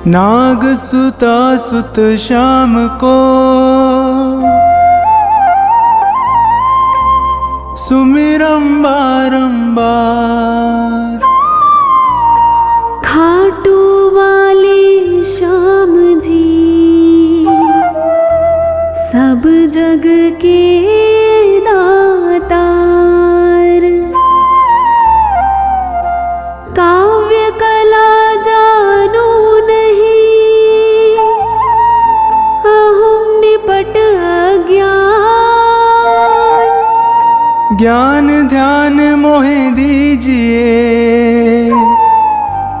नाग सुता सुत श्याम को सुमिरम बारंबार। खाटू वाले श्याम जी सब जग के दातार। काव्य कला जानो नहीं अहम निपट अज्ञान। ज्ञान ध्यान मोहे दीजिए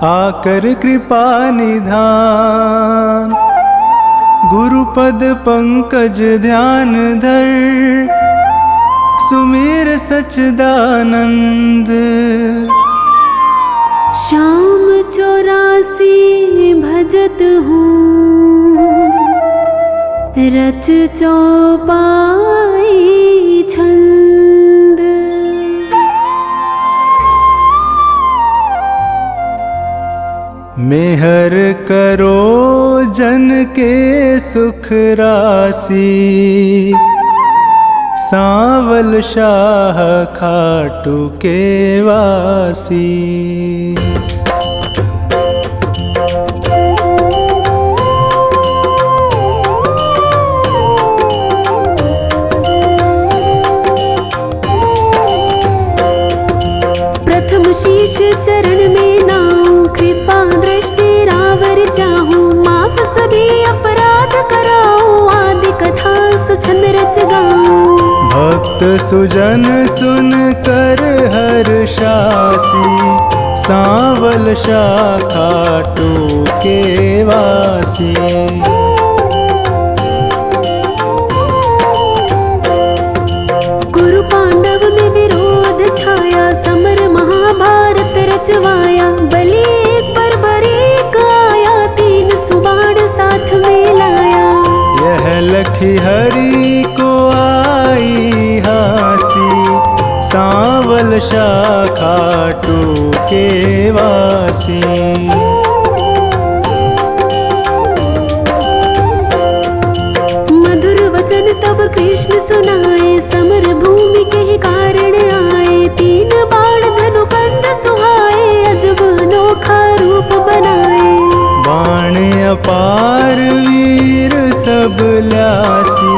आकर कृपा निधान। गुरुपद पंकज ध्यान धर सुमिर सच्चिदानंद। श्याम 84 भजत हूँ रच चौपाई छंद। मेहर करो जन के सुख राशि सांवल शाह खाटू के वासी। प्रथम शीश चरण में नाऊं कृपा दृष्टि रावर चाहूं। माफ सभी अपराध कराऊं आदि कथा सुछंद रच गाऊं। भक्त सुजन सुन कर हर्षासी सांवल शाह खाटू के वासी। कुरु पांडव में विरोध छाया समर महाभारत रचवाया। बलि एक पर बरीक आया तीन सुबाण साथ में लाया। यह लखी हरि को आई हासी सांवल शाह खाटू के वासी। मधुर वचन तब कृष्ण सुनाए समर भूमि के ही कारण आए। तीन बाण धनु कंध सुहाए अजब अनोखा रूप बनाए। बाण अपार वीर सब ल्यासी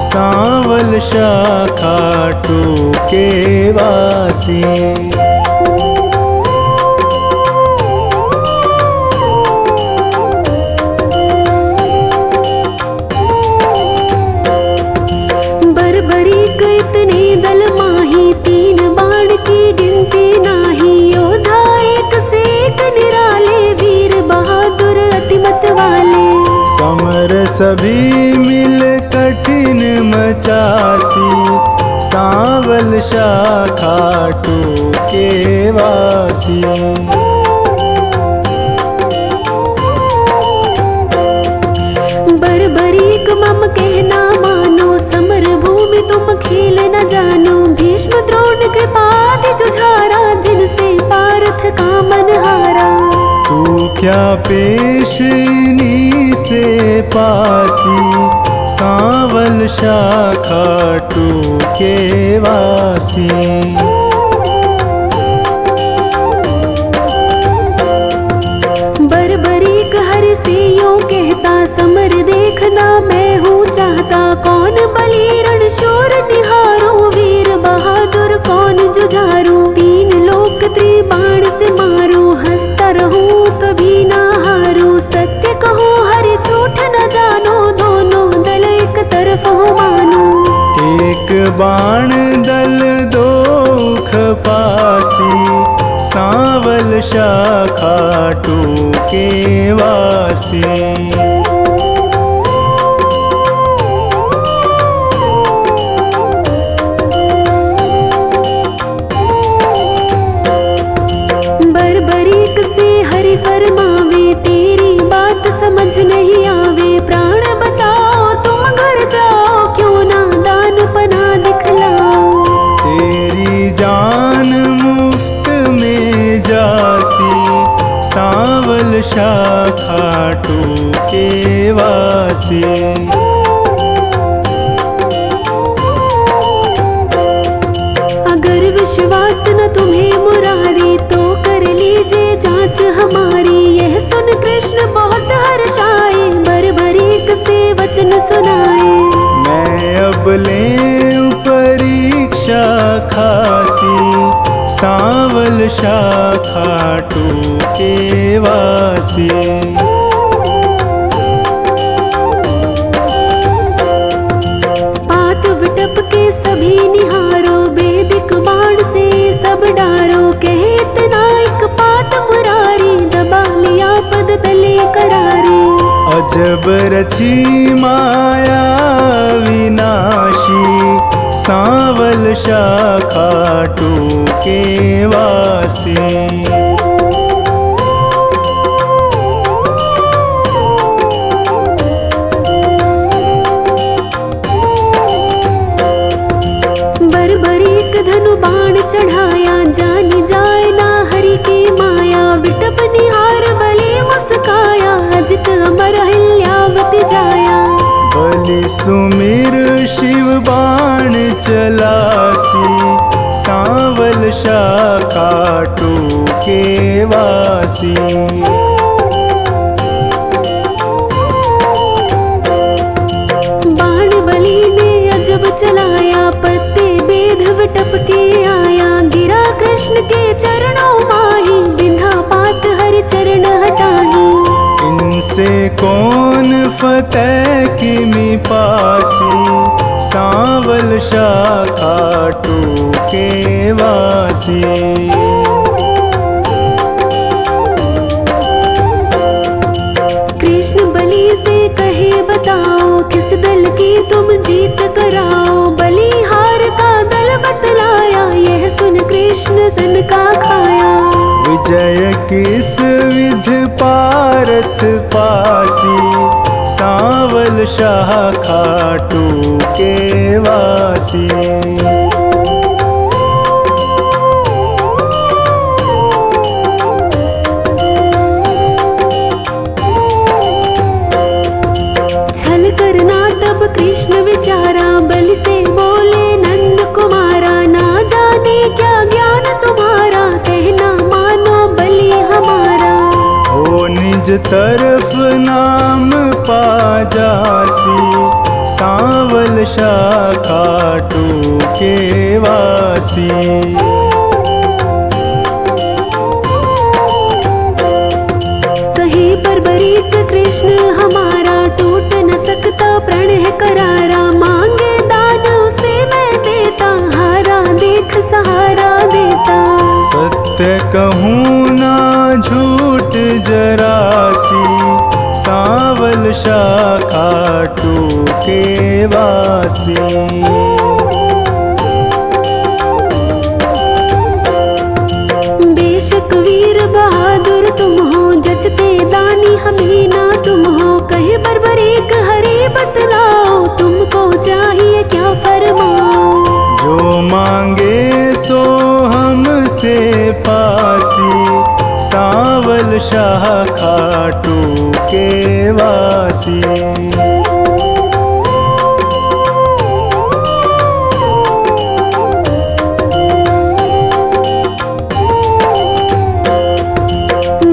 सांवल शाह खाटू के वासी। बरबरीक इतने दल माही तीन बाण की गिनती नाही। योद्धा एक से एक निराले वीर बहादुर अतिमत वाले। समर सभी मिल कठिन मचासी सांवल शाह खाटू के वासी। बरबरीक मम कहना मानो समर भूमि तुम खेल न जानो। भीष्म द्रोण कृपादि जुझारा जिनसे पार्थ का मन हारा। तू क्या पेशनी से पासी सांवल शाह खाटू के वासी। बरबरीक हरि से यूं कहता समर देखना मैं हूँ चाहता। कौन बलि रण शूर निहारो वीर बहादुर कौन जुझारू। तीन लोक त्रिबाण से मारू हंसता रहूं कभी ना हारू। सत्य कहूँ हरि झूठ न जानो दोनों दल एक तरफ हो मानो। एक बाण दल दो खपासी सांवल शाह खाटू के वासी। बरबरीक से हरि फरमावे तेरी बात समझ नहीं आवे। प्राण बचाओ तुम घर जाओ क्यों ना दान पना दिखलाओ। तेरी जान मुफ्त में जासी सांवल शाखा टूके वासी। अगर विश्वास न तुम्हें मुरारी तो कर लीजिए जांच हमारी। यह सुन कृष्ण बहुत हर्षाए, बरबरीक से वचन सुनाए। मैं अब लें परीक्षा खासी, सांवल शाखा टूके वासी। पात विटप के सभी निहारो, वैदिक बाण से सब डारो। कहे इतना एक पात मुरारी, दबा लिया पद तले करारे। अजब रची माया विनाशी, सांवल शाखा टूके वासी। बरबरीक धनु बाण चढ़ाया, जानी जाए ना हरि की माया। विटप निहार बलि मुस्काया, अजित अमर हिल्यावति जाया। बलि सुमिर शिव बाण चलासी, सांवल शाखा टूके वासी। बाण बलि ने अजब चलाया, पत्ते बेध विटप के आया। गिरा कृष्ण के चरणों माही, बिंधा पात हरि चरण हटाही। इनसे कौन फतेह किमि पासी, सांवल शाखा टूके वासी। कृष्ण बलि से कहे बताओ, किस दल की तुम जीत कराओ। बलिहार का दल बतलाया, यह सुन कृष्ण सन का खाया। विजय किस विध पारथ पासी, सांवल शाखा टूके वासी। छल करना तब कृष्ण विचारा, बलि से बोले नंद कुमारा। ना जाने क्या ज्ञान तुम्हारा, कहना मानो बलि हमारा। हो निज तरफ नाम पा जासी, सांवल शाखा टूके वासी। कहे बरबरीक कृष्ण हमारा, टूट न सकता प्रण है करारा। मांगे दान उसे मैं देता, हारा देख सहारा देता। सत्य कहूँ ना झूठ जरासी, सांवल शाखा टूके वासी। बेशक वीर बहादुर तुम हो, जचते दानी हमें ना तुम हो। कहे बरबरीक हरि बतलाओ, तुमको चाहिए क्या फरमाओ। जो मांगे सो हमसे पासी, सांवल शाखा टूके वासी।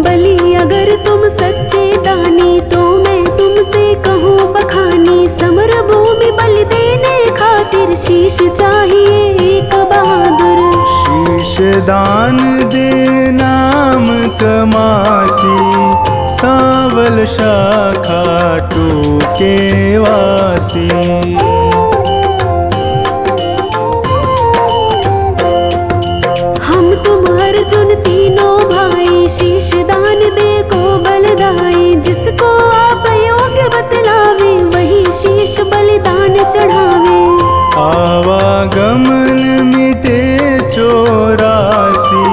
बलि अगर तुम सच्चे दानी, तो मैं तुमसे कहूँ बखानी। समर भूमि बलि देने खातिर, शीश चाहिए एक बहादुर। शीश दान दे नाम कमासी, सांवल शाखा टूके वासी। हम तुम अर्जुन तीनों भाई, शीश दान दे को बलदाई। जिसको आप योग्य बतलावे, वही शीश बलिदान चढ़ावे। आवागमन मिटे चौरासी,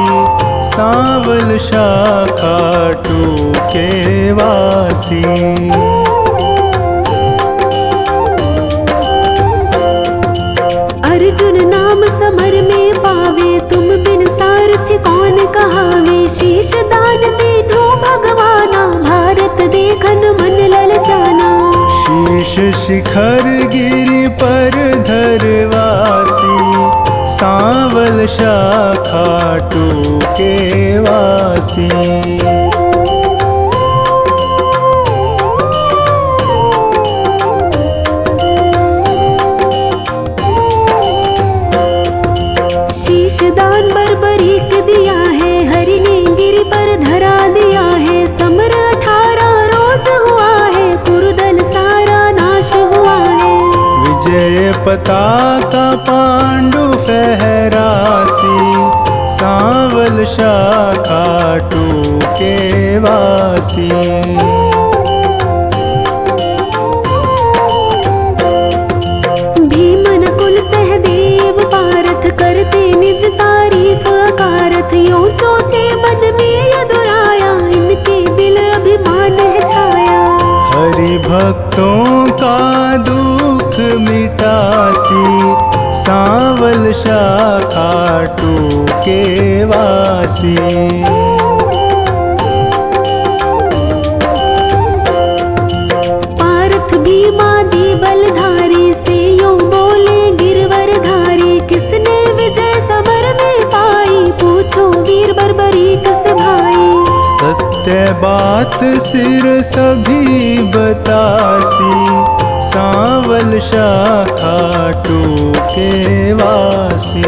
सांवल शाखा टूके वासी। अर्जुन नाम समर में पावे, तुम बिन सारथी कौन कहावे। शीश दान तीनों के वासी। दान बर्बरीक दिया है, हरि ने गिरि पर धरा दिया है। समर 18 रोज हुआ है, कुरुदल सारा नाश हुआ है। विजय पताका पांडु फहरासी, सांवल शाखा टूके वासी। भीमन कुल सहदेव पारथ करते निज तारीफ अकारथ। यूं सोचे मन में यदुराया, इनके दिल अभिमान है छाया। हरि भक्तों का दुख मिटासी, सांवल शाखा टूके वासी। पारथ भीमादि बलधारी, से यूं बोले गिरवर धारी। किसने विजय समर में पाई, पूछो वीर बर्बरीक से भाई। सत्य बात सिर सभी बतासी, सांवल शाखा टूके वासी।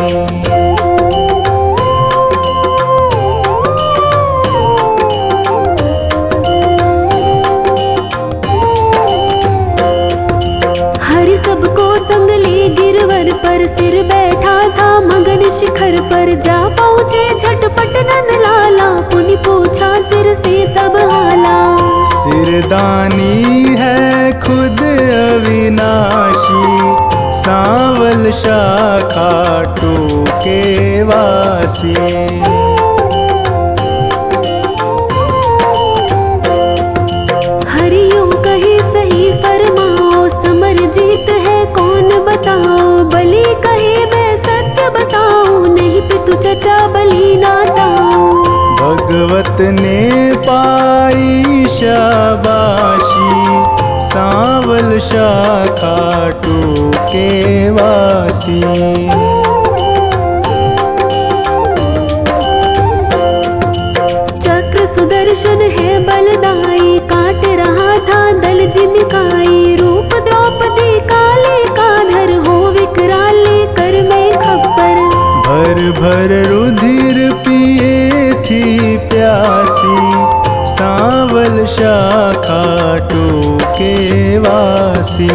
हरि सबको संग ले गिरवर पर, सिर बैठा था मगन शिखर पर। जा पहुँचे झटपट नंद लाला, पुनि पूछा सिर से सब हाला। सिरदानी है खुद अविनाशी, सांवल शाखा टूके वासी। हरि यूं कहे सही फरमाओ, समर जीत है कौन बताओ। बलि कहे मैं सत्य बताऊं, नहीं पितु चचा बलि नाताऊं। भगवत ने पाई शाबाशी, सांवल शाखा टूके वासी। चक्र सुदर्शन है बलदाई, काट रहा था दल जिमिकाई। रूप द्रौपदी काले का धर, हो विकराल कर मैं खप्पर। भर भर रुधिर पिए थी प्यासी, सांवल शाखा टूके वासी।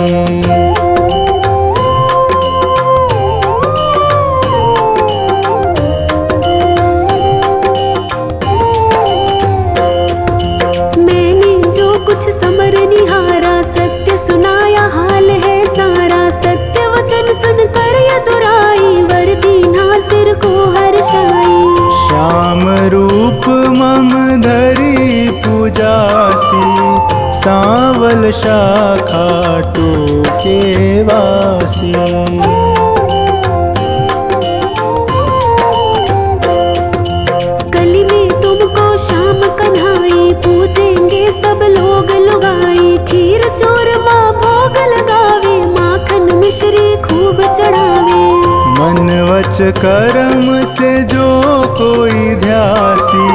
मैंने जो कुछ समर निहारा, सत्य सुनाया हाल है सारा। सत्य वचन सुनकर यदुराई, वर दीना सिर को हर्षाई। श्याम रूप मम धरी पूजासी, सांवल शाखा टूके वासी। कली में तुमको शाम कन्हाई, पूजेंगे सब लोग लुगाई। खीर चूरमा भोग लगावे, माखन मिश्री खूब चढ़ावे। मन वच कर्म से जो कोई ध्यासी,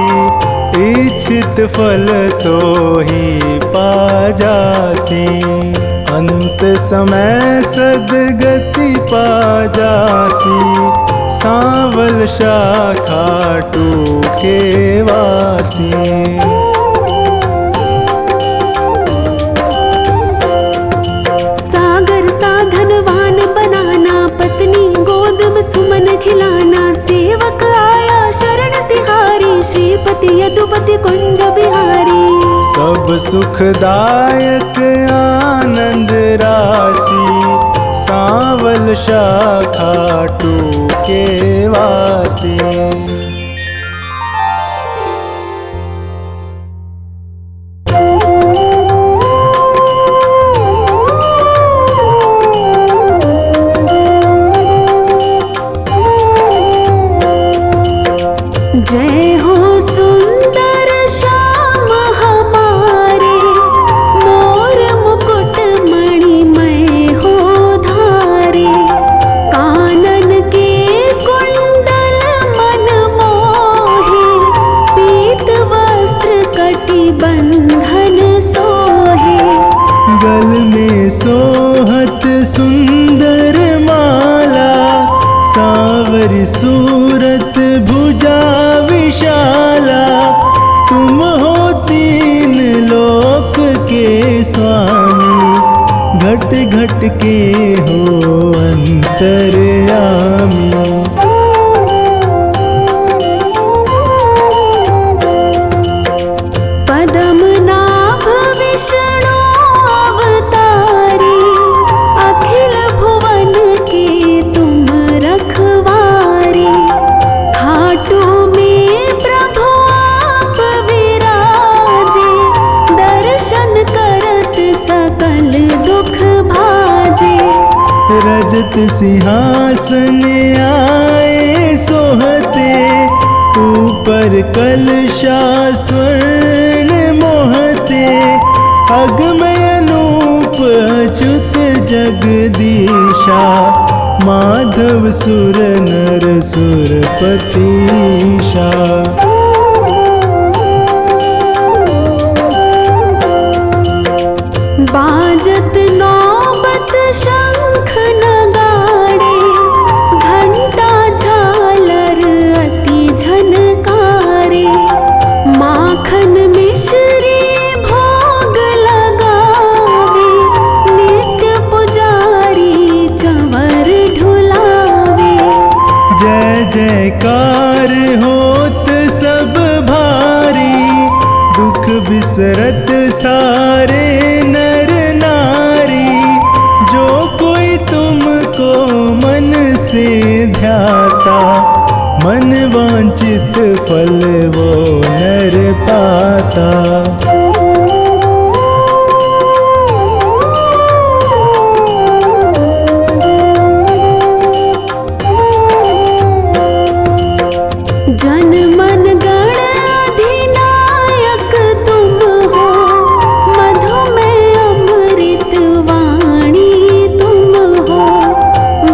इच्छित फल सोही पाजासी। अंत समय सदगति पाजासी, सांवल शाखा टूके वासी। सागर साधनवान बनाना, पत्नी गोद में सुमन खिलाना। सेवक आया शरण तिहारी, श्रीपति यदुपति कुंज बिहारी। सब सुखदायक आनंद राशि, सांवल शाखा टूके वासी। जय हो सुंदर श्याम हमारे, मोर मुकुट मणिमय हो धारे। कानन के कुंडल मन सुंदर माला, सांवरी सूरत भुजा विशाला। तुम हो तीन लोक के स्वामी, घट घट के हो अंतर्यामी। पद्मनाभ विष्णु अवतारी, अखिल भुवन के तुम रखवारी। खाटू में प्रभु आप विराजे, दर्शन करत सकल दुख भाजे। रजत सिंहासन आए सोहते, ऊपर कलशा स्वर्ण मोहते। अगमय अनूप अच्युत जगदीशा, माधव सुर नर सुरपतीशा। बाजत नौबत शंख नगाड़े, घंटा झालर अति झनकारे। माखन मिश्री भोग लगावे, नित्य पुजारी चंवर ढुलावे। जय जयकार होत सब भारी, दुख बिसरत सारे नर नारी। जो कोई तुमको मन से ध्याता, मन वांछित फल वो नर पाता। जन मन गण अधिनायक तुम हो, मधुमेह अमृत वाणी तुम हो।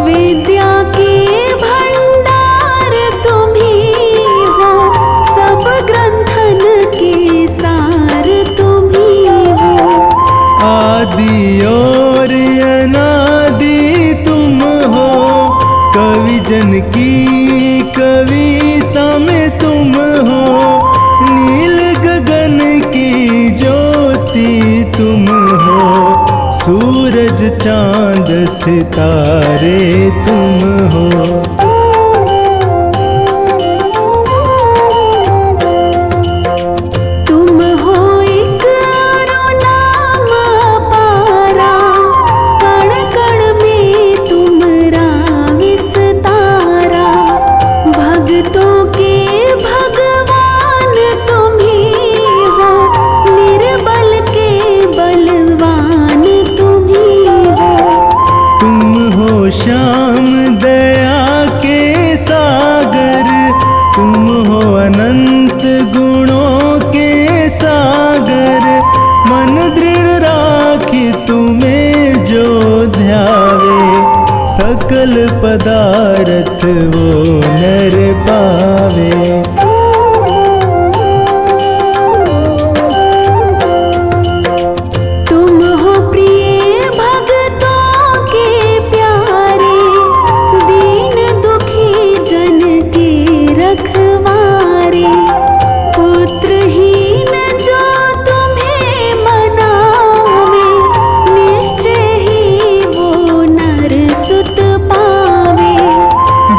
विद्या के भंडार तुम ही हो, सब ग्रंथन के सार तुम ही हो। आदि और अनादि तुम हो, कवि जन की कविता में तुम हो। नील गगन की ज्योति तुम हो, सूरज चांद सितारे तुम हो। तुम हो एक अरु नाम अपारा, कण कण में तुमरा विस्तारा। भक्तों के भगवान तुम ही हो, निर्बल के बलवान तुम ही हो। तुम हो श्याम दया के सागर, तुम हो अनंत गुणों के सागर। मन दृढ़ राखी तुम्हें जो ध्यावे, सकल पदार्थ वो नर पावे। तुम हो प्रिय भक्तों के प्यारे, दीन दुखी जन के रखवारे। पुत्रहीन जो तुम्हें मनावे, निश्चय ही वो नर सुत पावे।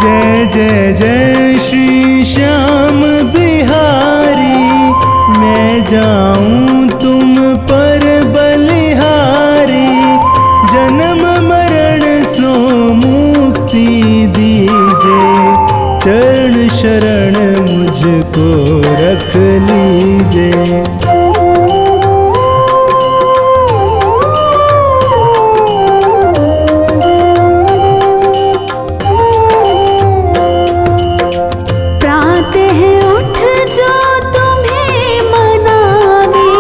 जय जय जय श्री श्याम बिहारी, मैं जाऊं तुम पर बलिहारी। जन्म मरण सो मुक्ति दीजे, चरण शरण मुझको रख लीजे। प्रातः उठ जो तुम्हें मनावे,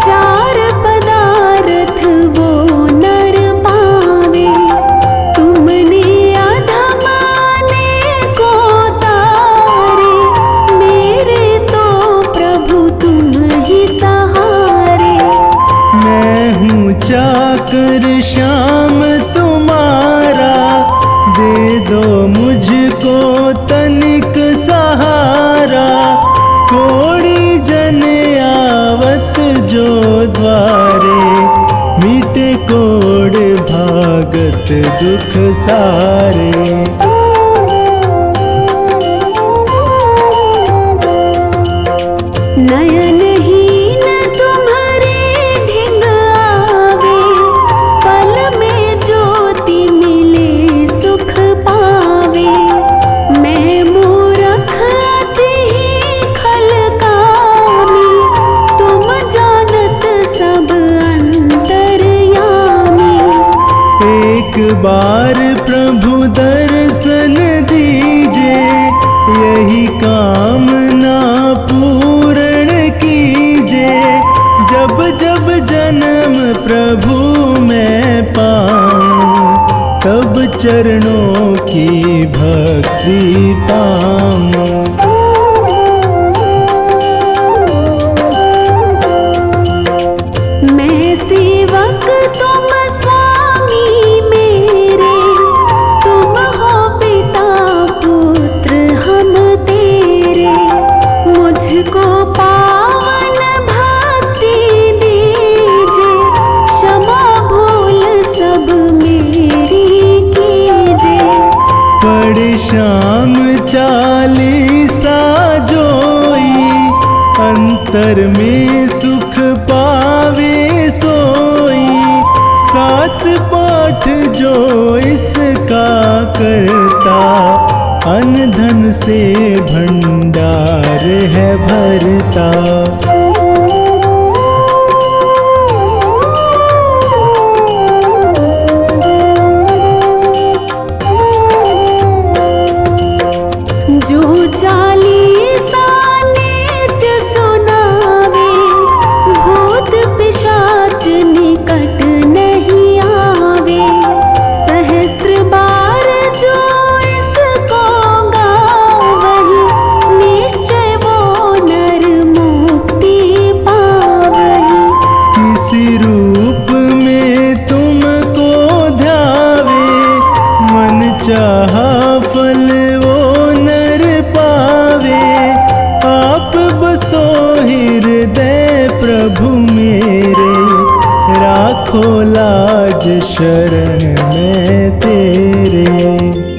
चार पदार्थ वो नर पावे। तुमने अधम को तारे, मेरे तो प्रभु तुम ही सारे। नयनहीन तुम्हारे ढिंग आवे, पल में ज्योति मिले सुख पावे। मैं मूरख अति खल कामी, तुम जानत सब अंतर्यामी। एक बार प्रभु दर्शन दीजे, यही कामना पूर्ण कीजे। जब जब जन्म प्रभु मैं पाऊं, तब चरणों की भक्ति पाऊं। मैं सेवक तुम स्वामी मेरे, तुम हो पिता पुत्र हम तेरे। मुझको पावन भक्ति दीजे, क्षमा भूल सब मेरी कीजे। पढ़े श्याम चालीसा जोई, अंतर में सुख पावे सोई। सात पाठ जो इसका करता, अन्न धन से भंडार है भरता। जो चालीसा नित्य सुनावे, भूत पिशाच निकट नहीं आवे। सहस्त्र बार जो इसको गावहि, निश्चय वो नर मुक्ति पावहि। किसी रूप में तुमको ध्यावे, मन चाहा फल वो नर पावे। आप बसो हृदय प्रभु मेरे, राखो लाज शरण में तेरे।